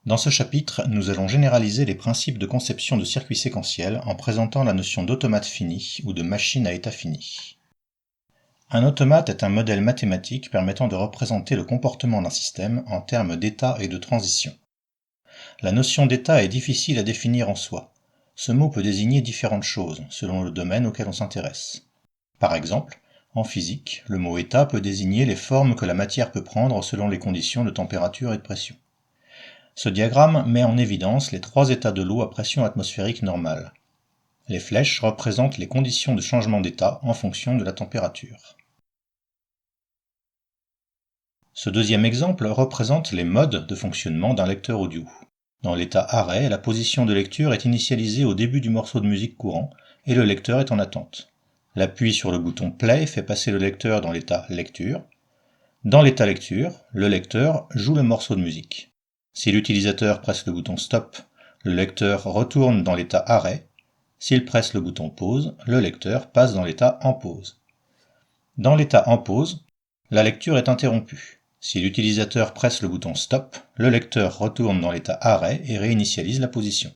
Dans ce chapitre, nous allons généraliser les principes de conception de circuits séquentiels en présentant la notion d'automate fini ou de machine à état fini. Un automate est un modèle mathématique permettant de représenter le comportement d'un système en termes d'état et de transition. La notion d'état est difficile à définir en soi. Ce mot peut désigner différentes choses selon le domaine auquel on s'intéresse. Par exemple, en physique, le mot état peut désigner les formes que la matière peut prendre selon les conditions de température et de pression. Ce diagramme met en évidence les trois états de l'eau à pression atmosphérique normale. Les flèches représentent les conditions de changement d'état en fonction de la température. Ce deuxième exemple représente les modes de fonctionnement d'un lecteur audio. Dans l'état arrêt, la position de lecture est initialisée au début du morceau de musique courant et le lecteur est en attente. L'appui sur le bouton play fait passer le lecteur dans l'état lecture. Dans l'état lecture, le lecteur joue le morceau de musique. Si l'utilisateur presse le bouton stop, le lecteur retourne dans l'état arrêt. S'il presse le bouton pause, le lecteur passe dans l'état en pause. Dans l'état en pause, la lecture est interrompue. Si l'utilisateur presse le bouton stop, le lecteur retourne dans l'état arrêt et réinitialise la position.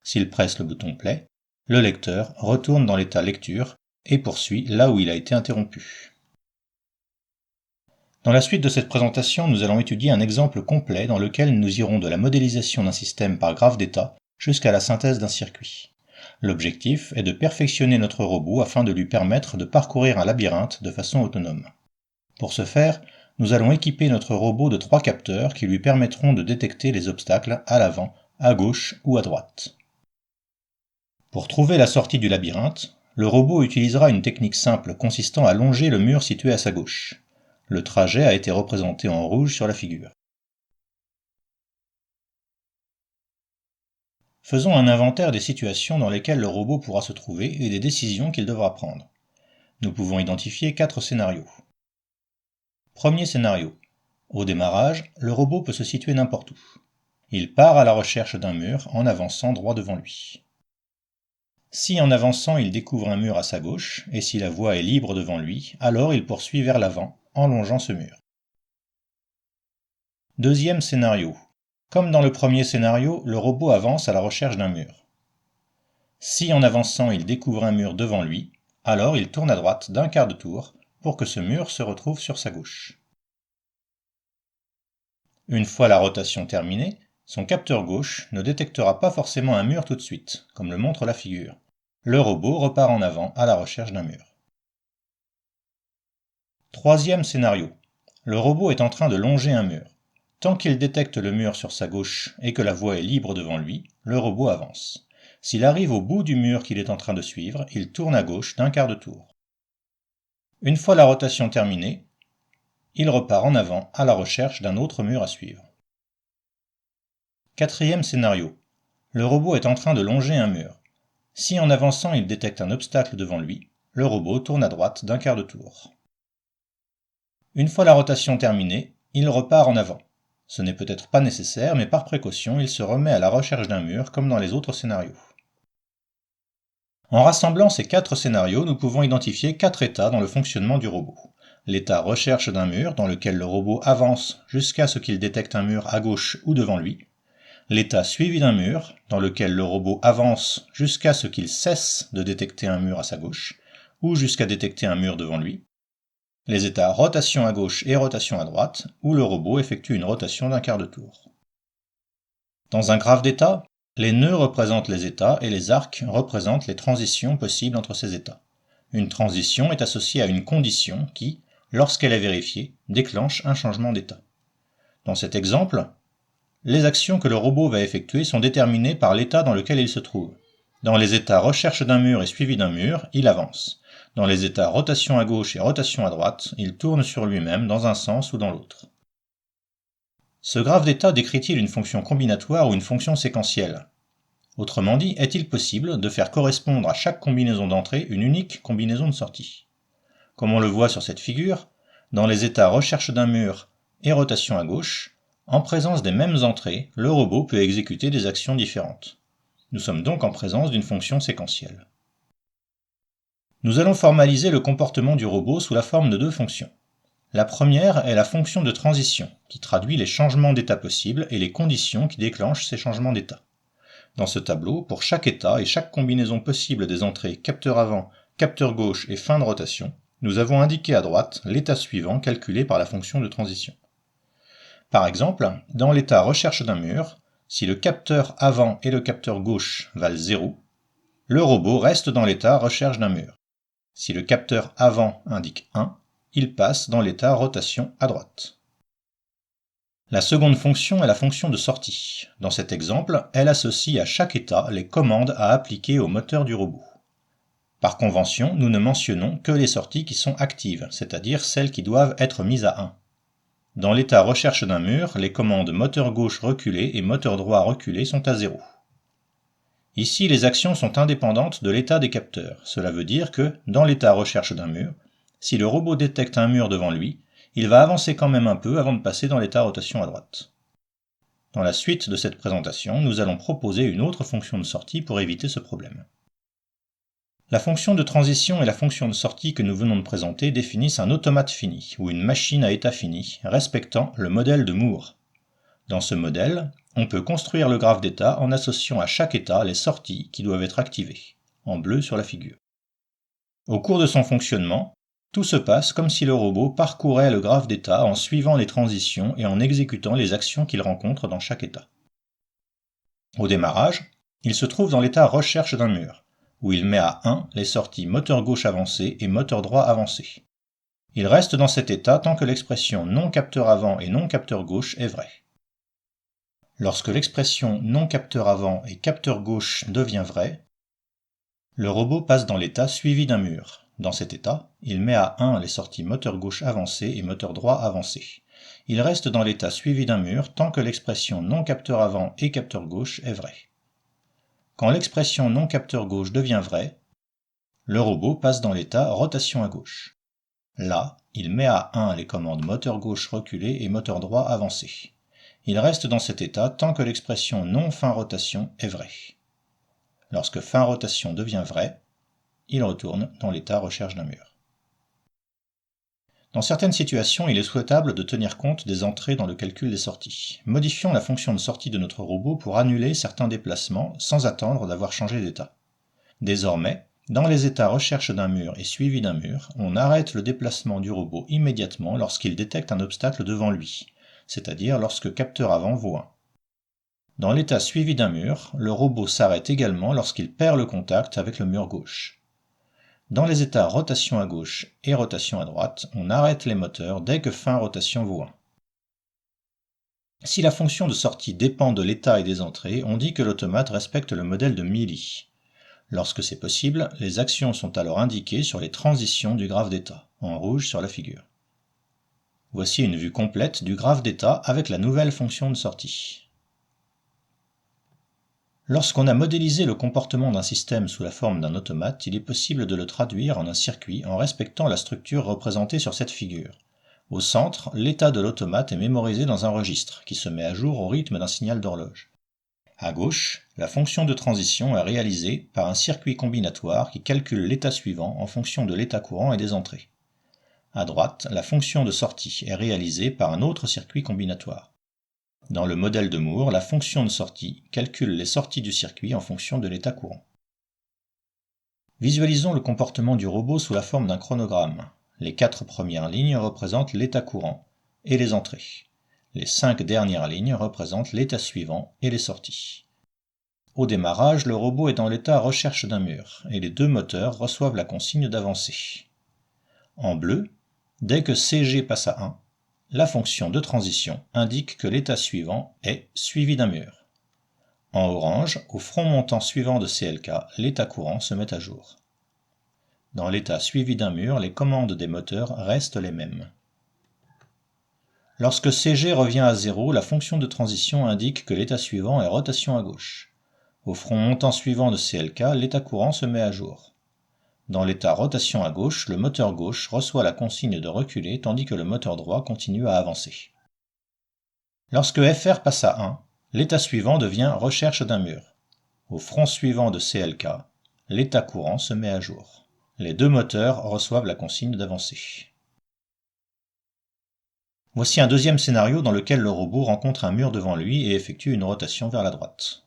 S'il presse le bouton play, le lecteur retourne dans l'état lecture et poursuit là où il a été interrompu. Dans la suite de cette présentation, nous allons étudier un exemple complet dans lequel nous irons de la modélisation d'un système par graphe d'état jusqu'à la synthèse d'un circuit. L'objectif est de perfectionner notre robot afin de lui permettre de parcourir un labyrinthe de façon autonome. Pour ce faire, nous allons équiper notre robot de 3 capteurs qui lui permettront de détecter les obstacles à l'avant, à gauche ou à droite. Pour trouver la sortie du labyrinthe, le robot utilisera une technique simple consistant à longer le mur situé à sa gauche. Le trajet a été représenté en rouge sur la figure. Faisons un inventaire des situations dans lesquelles le robot pourra se trouver et des décisions qu'il devra prendre. Nous pouvons identifier 4 scénarios. Premier scénario. Au démarrage, le robot peut se situer n'importe où. Il part à la recherche d'un mur en avançant droit devant lui. Si en avançant il découvre un mur à sa gauche, et si la voie est libre devant lui, alors il poursuit vers l'avant en longeant ce mur. Deuxième scénario. Comme dans le premier scénario, le robot avance à la recherche d'un mur. Si en avançant il découvre un mur devant lui, alors il tourne à droite d'un quart de tour pour que ce mur se retrouve sur sa gauche. Une fois la rotation terminée, son capteur gauche ne détectera pas forcément un mur tout de suite, comme le montre la figure. Le robot repart en avant à la recherche d'un mur. Troisième scénario. Le robot est en train de longer un mur. Tant qu'il détecte le mur sur sa gauche et que la voie est libre devant lui, le robot avance. S'il arrive au bout du mur qu'il est en train de suivre, il tourne à gauche d'un quart de tour. Une fois la rotation terminée, il repart en avant à la recherche d'un autre mur à suivre. Quatrième scénario. Le robot est en train de longer un mur. Si en avançant il détecte un obstacle devant lui, le robot tourne à droite d'un quart de tour. Une fois la rotation terminée, il repart en avant. Ce n'est peut-être pas nécessaire, mais par précaution, il se remet à la recherche d'un mur comme dans les autres scénarios. En rassemblant ces 4 scénarios, nous pouvons identifier 4 états dans le fonctionnement du robot. L'état recherche d'un mur, dans lequel le robot avance jusqu'à ce qu'il détecte un mur à gauche ou devant lui. L'état suivi d'un mur, dans lequel le robot avance jusqu'à ce qu'il cesse de détecter un mur à sa gauche, ou jusqu'à détecter un mur devant lui. Les états rotation à gauche et rotation à droite, où le robot effectue une rotation d'un quart de tour. Dans un graphe d'état, les nœuds représentent les états et les arcs représentent les transitions possibles entre ces états. Une transition est associée à une condition qui, lorsqu'elle est vérifiée, déclenche un changement d'état. Dans cet exemple, les actions que le robot va effectuer sont déterminées par l'état dans lequel il se trouve. Dans les états recherche d'un mur et suivi d'un mur, il avance. Dans les états rotation à gauche et rotation à droite, il tourne sur lui-même dans un sens ou dans l'autre. Ce graphe d'état décrit-il une fonction combinatoire ou une fonction séquentielle? Autrement dit, est-il possible de faire correspondre à chaque combinaison d'entrée une unique combinaison de sortie? Comme on le voit sur cette figure, dans les états recherche d'un mur et rotation à gauche, en présence des mêmes entrées, le robot peut exécuter des actions différentes. Nous sommes donc en présence d'une fonction séquentielle. Nous allons formaliser le comportement du robot sous la forme de 2 fonctions. La première est la fonction de transition, qui traduit les changements d'état possibles et les conditions qui déclenchent ces changements d'état. Dans ce tableau, pour chaque état et chaque combinaison possible des entrées capteur avant, capteur gauche et fin de rotation, nous avons indiqué à droite l'état suivant calculé par la fonction de transition. Par exemple, dans l'état recherche d'un mur, si le capteur avant et le capteur gauche valent 0, le robot reste dans l'état recherche d'un mur. Si le capteur avant indique 1, il passe dans l'état rotation à droite. La seconde fonction est la fonction de sortie. Dans cet exemple, elle associe à chaque état les commandes à appliquer au moteur du robot. Par convention, nous ne mentionnons que les sorties qui sont actives, c'est-à-dire celles qui doivent être mises à 1. Dans l'état recherche d'un mur, les commandes moteur gauche reculé et moteur droit reculé sont à 0. Ici, les actions sont indépendantes de l'état des capteurs. Cela veut dire que, dans l'état recherche d'un mur, si le robot détecte un mur devant lui, il va avancer quand même un peu avant de passer dans l'état rotation à droite. Dans la suite de cette présentation, nous allons proposer une autre fonction de sortie pour éviter ce problème. La fonction de transition et la fonction de sortie que nous venons de présenter définissent un automate fini, ou une machine à état fini, respectant le modèle de Moore. Dans ce modèle, on peut construire le graphe d'état en associant à chaque état les sorties qui doivent être activées, en bleu sur la figure. Au cours de son fonctionnement, tout se passe comme si le robot parcourait le graphe d'état en suivant les transitions et en exécutant les actions qu'il rencontre dans chaque état. Au démarrage, il se trouve dans l'état recherche d'un mur, où il met à 1 les sorties moteur gauche avancé et moteur droit avancé. Il reste dans cet état tant que l'expression non capteur avant et non capteur gauche est vraie. Lorsque l'expression non capteur avant et capteur gauche devient vraie, le robot passe dans l'état suivi d'un mur. Dans cet état, il met à 1 les sorties moteur gauche avancé et moteur droit avancé. Il reste dans l'état suivi d'un mur tant que l'expression non capteur avant et capteur gauche est vraie. Quand l'expression non capteur gauche devient vraie, le robot passe dans l'état rotation à gauche. Là, il met à 1 les commandes moteur gauche reculé et moteur droit avancé. Il reste dans cet état tant que l'expression non fin rotation est vraie. Lorsque fin rotation devient vraie, il retourne dans l'état recherche d'un mur. Dans certaines situations, il est souhaitable de tenir compte des entrées dans le calcul des sorties. Modifions la fonction de sortie de notre robot pour annuler certains déplacements sans attendre d'avoir changé d'état. Désormais, dans les états recherche d'un mur et suivi d'un mur, on arrête le déplacement du robot immédiatement lorsqu'il détecte un obstacle devant lui, c'est-à-dire lorsque capteur avant vaut 1. Dans l'état suivi d'un mur, le robot s'arrête également lorsqu'il perd le contact avec le mur gauche. Dans les états rotation à gauche et rotation à droite, on arrête les moteurs dès que fin rotation vaut 1. Si la fonction de sortie dépend de l'état et des entrées, on dit que l'automate respecte le modèle de Mealy. Lorsque c'est possible, les actions sont alors indiquées sur les transitions du graphe d'état, en rouge sur la figure. Voici une vue complète du graphe d'état avec la nouvelle fonction de sortie. Lorsqu'on a modélisé le comportement d'un système sous la forme d'un automate, il est possible de le traduire en un circuit en respectant la structure représentée sur cette figure. Au centre, l'état de l'automate est mémorisé dans un registre, qui se met à jour au rythme d'un signal d'horloge. À gauche, la fonction de transition est réalisée par un circuit combinatoire qui calcule l'état suivant en fonction de l'état courant et des entrées. À droite, la fonction de sortie est réalisée par un autre circuit combinatoire. Dans le modèle de Moore, la fonction de sortie calcule les sorties du circuit en fonction de l'état courant. Visualisons le comportement du robot sous la forme d'un chronogramme. Les 4 premières lignes représentent l'état courant et les entrées. Les 5 dernières lignes représentent l'état suivant et les sorties. Au démarrage, le robot est dans l'état recherche d'un mur et les deux moteurs reçoivent la consigne d'avancer. En bleu, dès que CG passe à 1, la fonction de transition indique que l'état suivant est suivi d'un mur. En orange, au front montant suivant de CLK, l'état courant se met à jour. Dans l'état suivi d'un mur, les commandes des moteurs restent les mêmes. Lorsque CG revient à 0, la fonction de transition indique que l'état suivant est rotation à gauche. Au front montant suivant de CLK, l'état courant se met à jour. Dans l'état rotation à gauche, le moteur gauche reçoit la consigne de reculer tandis que le moteur droit continue à avancer. Lorsque FR passe à 1, l'état suivant devient recherche d'un mur. Au front suivant de CLK, l'état courant se met à jour. Les deux moteurs reçoivent la consigne d'avancer. Voici un deuxième scénario dans lequel le robot rencontre un mur devant lui et effectue une rotation vers la droite.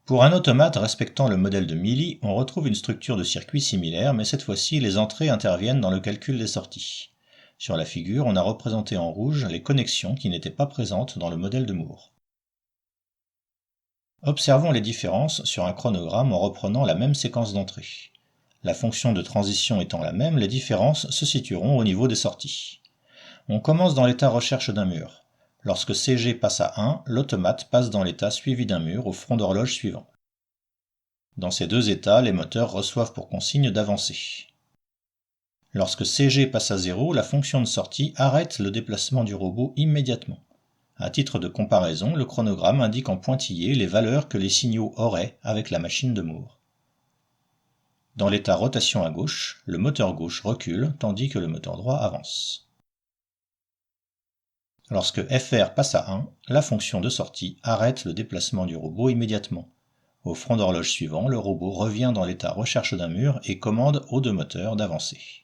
Pour un automate respectant le modèle de Mealy, on retrouve une structure de circuit similaire, mais cette fois-ci les entrées interviennent dans le calcul des sorties. Sur la figure, on a représenté en rouge les connexions qui n'étaient pas présentes dans le modèle de Moore. Observons les différences sur un chronogramme en reprenant la même séquence d'entrées. La fonction de transition étant la même, les différences se situeront au niveau des sorties. On commence dans l'état recherche d'un mur. Lorsque CG passe à 1, l'automate passe dans l'état suivi d'un mur au front d'horloge suivant. Dans ces deux états, les moteurs reçoivent pour consigne d'avancer. Lorsque CG passe à 0, la fonction de sortie arrête le déplacement du robot immédiatement. À titre de comparaison, le chronogramme indique en pointillé les valeurs que les signaux auraient avec la machine de Moore. Dans l'état rotation à gauche, le moteur gauche recule tandis que le moteur droit avance. Lorsque FR passe à 1, la fonction de sortie arrête le déplacement du robot immédiatement. Au front d'horloge suivant, le robot revient dans l'état recherche d'un mur et commande aux deux moteurs d'avancer.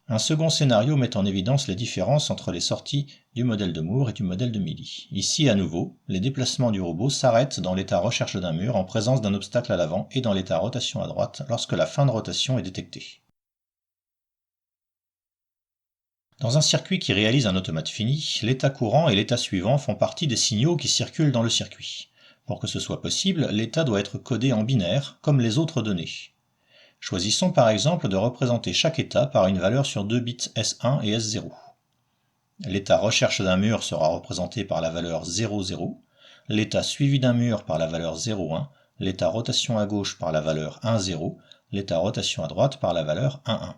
Un second scénario met en évidence les différences entre les sorties du modèle de Moore et du modèle de Mealy. Ici, à nouveau, les déplacements du robot s'arrêtent dans l'état recherche d'un mur en présence d'un obstacle à l'avant et dans l'état rotation à droite lorsque la fin de rotation est détectée. Dans un circuit qui réalise un automate fini, l'état courant et l'état suivant font partie des signaux qui circulent dans le circuit. Pour que ce soit possible, l'état doit être codé en binaire, comme les autres données. Choisissons par exemple de représenter chaque état par une valeur sur 2 bits S1 et S0. L'état recherche d'un mur sera représenté par la valeur 00, l'état suivi d'un mur par la valeur 01, l'état rotation à gauche par la valeur 10, l'état rotation à droite par la valeur 11.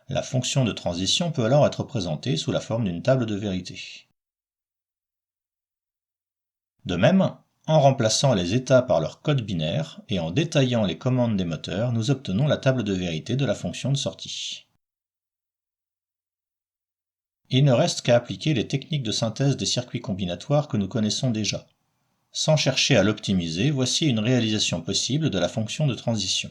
La fonction de transition peut alors être représentée sous la forme d'une table de vérité. De même, en remplaçant les états par leur code binaire et en détaillant les commandes des moteurs, nous obtenons la table de vérité de la fonction de sortie. Il ne reste qu'à appliquer les techniques de synthèse des circuits combinatoires que nous connaissons déjà. Sans chercher à l'optimiser, voici une réalisation possible de la fonction de transition.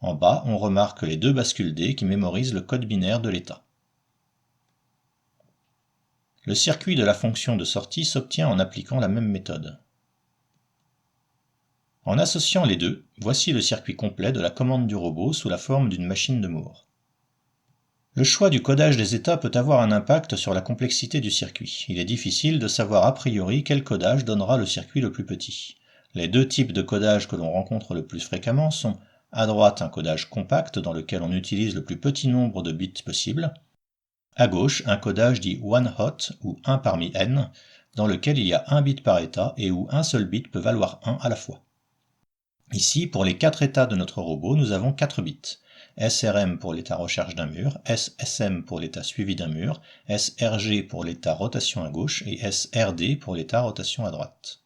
En bas, on remarque les deux bascules D qui mémorisent le code binaire de l'état. Le circuit de la fonction de sortie s'obtient en appliquant la même méthode. En associant les deux, voici le circuit complet de la commande du robot sous la forme d'une machine de Moore. Le choix du codage des états peut avoir un impact sur la complexité du circuit. Il est difficile de savoir a priori quel codage donnera le circuit le plus petit. Les deux types de codage que l'on rencontre le plus fréquemment sont à droite un codage compact dans lequel on utilise le plus petit nombre de bits possible, à gauche un codage dit one hot ou 1 parmi n, dans lequel il y a un bit par état et où un seul bit peut valoir 1 à la fois. Ici, pour les 4 états de notre robot, nous avons 4 bits. SRM pour l'état recherche d'un mur, SSM pour l'état suivi d'un mur, SRG pour l'état rotation à gauche et SRD pour l'état rotation à droite.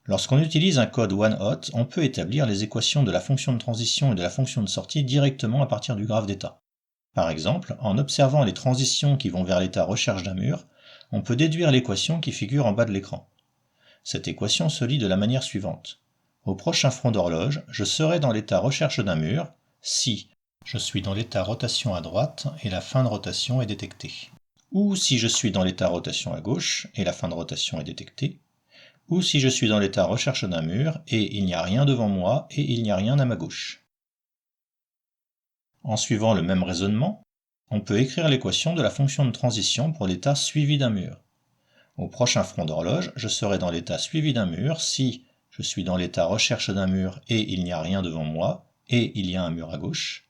Lorsqu'on utilise un code one-hot, on peut établir les équations de la fonction de transition et de la fonction de sortie directement à partir du graphe d'état. Par exemple, en observant les transitions qui vont vers l'état recherche d'un mur, on peut déduire l'équation qui figure en bas de l'écran. Cette équation se lit de la manière suivante. Au prochain front d'horloge, je serai dans l'état recherche d'un mur si je suis dans l'état rotation à droite et la fin de rotation est détectée. Ou si je suis dans l'état rotation à gauche et la fin de rotation est détectée. Ou si je suis dans l'état recherche d'un mur et il n'y a rien devant moi et il n'y a rien à ma gauche. En suivant le même raisonnement, on peut écrire l'équation de la fonction de transition pour l'état suivi d'un mur. Au prochain front d'horloge, je serai dans l'état suivi d'un mur si je suis dans l'état recherche d'un mur et il n'y a rien devant moi et il y a un mur à gauche.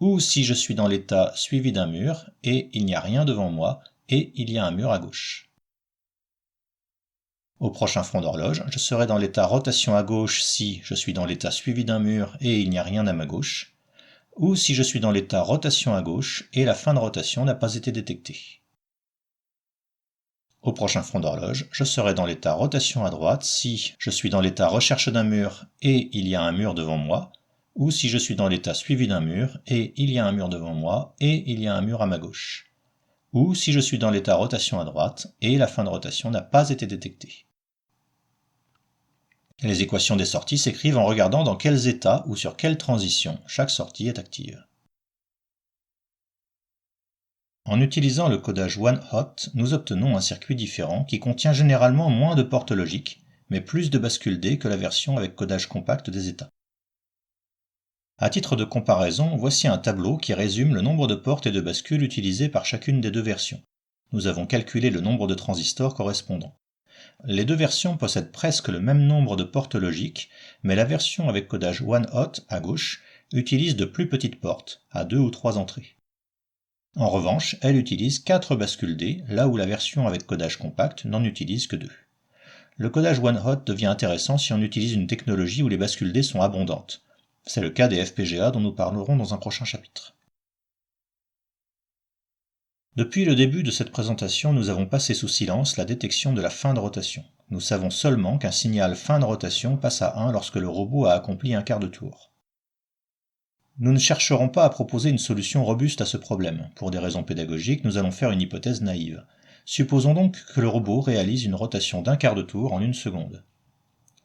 Ou si je suis dans l'état suivi d'un mur et il n'y a rien devant moi et il y a un mur à gauche. Au prochain front d'horloge, je serai dans l'état rotation à gauche si je suis dans l'état suivi d'un mur et il n'y a rien à ma gauche, ou si je suis dans l'état rotation à gauche et la fin de rotation n'a pas été détectée. Au prochain front d'horloge, je serai dans l'état rotation à droite si je suis dans l'état recherche d'un mur et il y a un mur devant moi, ou si je suis dans l'état suivi d'un mur et il y a un mur devant moi et il y a un mur à ma gauche, ou si je suis dans l'état rotation à droite et la fin de rotation n'a pas été détectée. Les équations des sorties s'écrivent en regardant dans quels états ou sur quelle transition chaque sortie est active. En utilisant le codage one-hot, nous obtenons un circuit différent qui contient généralement moins de portes logiques, mais plus de bascules D que la version avec codage compact des états. À titre de comparaison, voici un tableau qui résume le nombre de portes et de bascules utilisées par chacune des deux versions. Nous avons calculé le nombre de transistors correspondants. Les deux versions possèdent presque le même nombre de portes logiques, mais la version avec codage one-hot, à gauche, utilise de plus petites portes, à 2 ou 3 entrées. En revanche, elle utilise 4 bascules D, là où la version avec codage compact n'en utilise que 2. Le codage one-hot devient intéressant si on utilise une technologie où les bascules D sont abondantes. C'est le cas des FPGA dont nous parlerons dans un prochain chapitre. Depuis le début de cette présentation, nous avons passé sous silence la détection de la fin de rotation. Nous savons seulement qu'un signal fin de rotation passe à 1 lorsque le robot a accompli un quart de tour. Nous ne chercherons pas à proposer une solution robuste à ce problème. Pour des raisons pédagogiques, nous allons faire une hypothèse naïve. Supposons donc que le robot réalise une rotation d'un quart de tour en 1 seconde.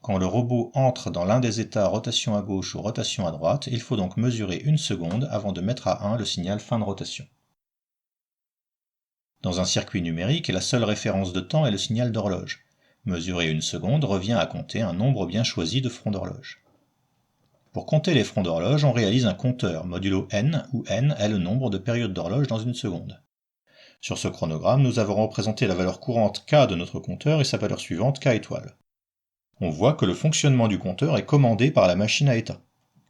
Quand le robot entre dans l'un des états rotation à gauche ou rotation à droite, il faut donc mesurer 1 seconde avant de mettre à 1 le signal fin de rotation. Dans un circuit numérique, la seule référence de temps est le signal d'horloge. Mesurer 1 seconde revient à compter un nombre bien choisi de fronts d'horloge. Pour compter les fronts d'horloge, on réalise un compteur modulo n, où n est le nombre de périodes d'horloge dans 1 seconde. Sur ce chronogramme, nous avons représenté la valeur courante k de notre compteur et sa valeur suivante k étoile. On voit que le fonctionnement du compteur est commandé par la machine à états.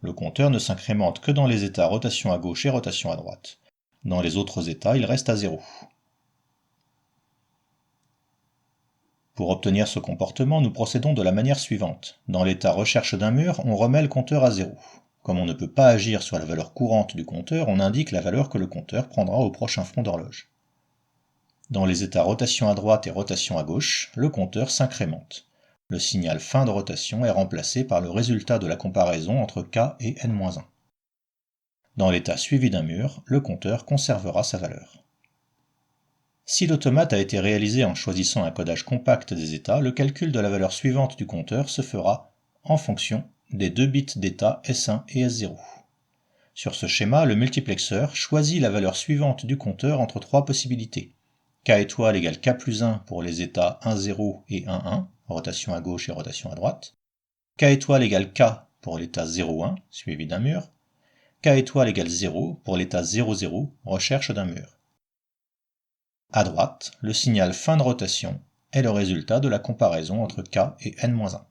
Le compteur ne s'incrémente que dans les états rotation à gauche et rotation à droite. Dans les autres états, il reste à 0. Pour obtenir ce comportement, nous procédons de la manière suivante. Dans l'état recherche d'un mur, on remet le compteur à 0. Comme on ne peut pas agir sur la valeur courante du compteur, on indique la valeur que le compteur prendra au prochain front d'horloge. Dans les états rotation à droite et rotation à gauche, le compteur s'incrémente. Le signal fin de rotation est remplacé par le résultat de la comparaison entre k et n-1. Dans l'état suivi d'un mur, le compteur conservera sa valeur. Si l'automate a été réalisé en choisissant un codage compact des états, le calcul de la valeur suivante du compteur se fera en fonction des 2 bits d'état S1 et S0. Sur ce schéma, le multiplexeur choisit la valeur suivante du compteur entre 3 possibilités. K étoile égale K plus 1 pour les états 1, 0 et 1, 1, rotation à gauche et rotation à droite. K étoile égale K pour l'état 0, 1, suivi d'un mur. K étoile égale 0 pour l'état 0, 0, recherche d'un mur. À droite, le signal fin de rotation est le résultat de la comparaison entre K et n-1.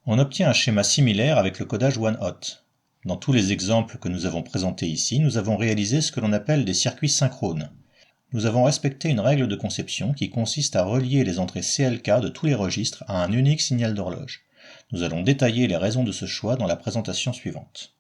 On obtient un schéma similaire avec le codage one-hot. Dans tous les exemples que nous avons présentés ici, nous avons réalisé ce que l'on appelle des circuits synchrones. Nous avons respecté une règle de conception qui consiste à relier les entrées CLK de tous les registres à un unique signal d'horloge. Nous allons détailler les raisons de ce choix dans la présentation suivante.